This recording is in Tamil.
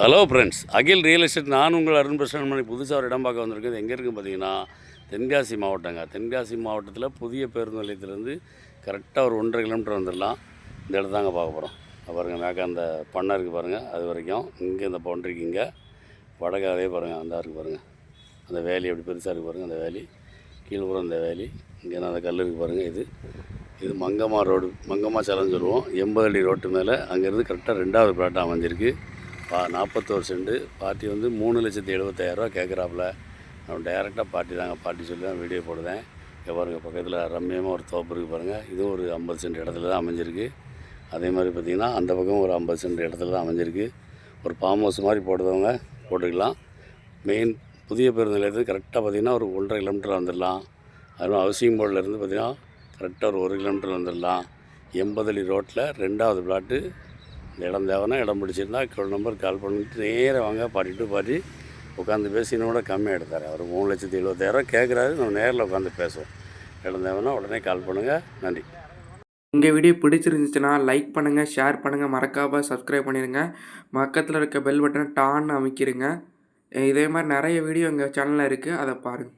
ஹலோ ஃப்ரெண்ட்ஸ், அகில் ரியல் எஸ்டேட். நான் உங்கள் அருண் பிரசன் மணி. புதுசாக ஒரு இடம் பார்க்க வந்திருக்குது. எங்கே இருக்குன்னு பார்த்தீங்கன்னா, தென்காசி மாவட்டங்க. தென்காசி மாவட்டத்தில் புதிய பேருந்து நிலையத்திலேருந்து கரெக்டாக ஒரு 1.5 கிலோமீட்டர் வந்துடலாம். இந்த இடத்தாங்க பார்க்க போகிறோம். பாருங்கள், மேலே அந்த பண்ணை இருக்குது பாருங்கள். அது வரைக்கும் இங்கே இந்த பவுண்ட்ரிக்கு இங்கே வடக்கு அதே பாருங்கள். அந்த இருக்குது பாருங்கள். அந்த வேலி எப்படி பெருசாக இருக்குது பாருங்கள். அந்த வேலி கீழ்புறம் இந்த வேலி இங்கே அந்த கல் இருக்குது பாருங்கள். இது மங்கம்மா ரோடு, மங்கம்மா சாலைன்னு சொல்லுவோம். 80 அடி ரோட்டு மேலே அங்கேருந்து கரெக்டாக 2வது பிளாட்டாக அமைஞ்சிருக்கு. 41 சென்ட். பார்ட்டி வந்து 3,70,75,000 கேட்குறாப்புல. நான் டேரெக்டாக பார்ட்டி தாங்க, பார்ட்டி சொல்லி தான் வீடியோ போடுவேன். இங்கே பாருங்கள், பக்கத்தில் ரம்மியமாக ஒரு தோப்பு இருக்குது பாருங்கள். இதுவும் ஒரு 50 சென்ட் இடத்துல தான் அமைஞ்சிருக்கு. அதே மாதிரி பார்த்திங்கன்னா அந்த பக்கம் ஒரு 50 சென்ட் இடத்துல தான் அமைஞ்சிருக்கு. ஒரு ஃபார்ம் ஹவுஸ் மாதிரி போடுறவங்க போட்டுக்கலாம். மெயின் புதிய பேருந்து நிலையத்துக்கு கரெக்டாக பார்த்திங்கன்னா ஒரு 1.5 கிலோமீட்டர் வந்துடலாம். அதுவும் ஹவுசிங் போர்டிலேருந்து பார்த்திங்கன்னா கரெக்டாக ஒரு 1 கிலோமீட்டர் வந்துடலாம். 80 அடி ரோட்டில் 2வது பிளாட்டு. இந்த இடம் தேவைன்னா, இடம் பிடிச்சிருந்தா நம்பர் கால் பண்ணிவிட்டு நேராக வாங்க. பார்ட்டி உட்காந்து பேசினோட கம்மியாக எடுத்தார். அவர் 3,70,75,000 கேட்குறாரு. நம்ம நேரில் உட்காந்து பேசுவோம். இடம் தேவைன்னா உடனே கால் பண்ணுங்கள். நன்றி. எங்கள் வீடியோ பிடிச்சிருந்துச்சுன்னா லைக் பண்ணுங்கள், ஷேர் பண்ணுங்கள், மறக்காமல் சப்ஸ்கிரைப் பண்ணிடுங்க. பக்கத்தில் இருக்க பெல் பட்டனை டான்னு அமைக்கிடுங்க. இதே மாதிரி நிறைய வீடியோ எங்கள் சேனலில் இருக்குது, அதை பாருங்கள்.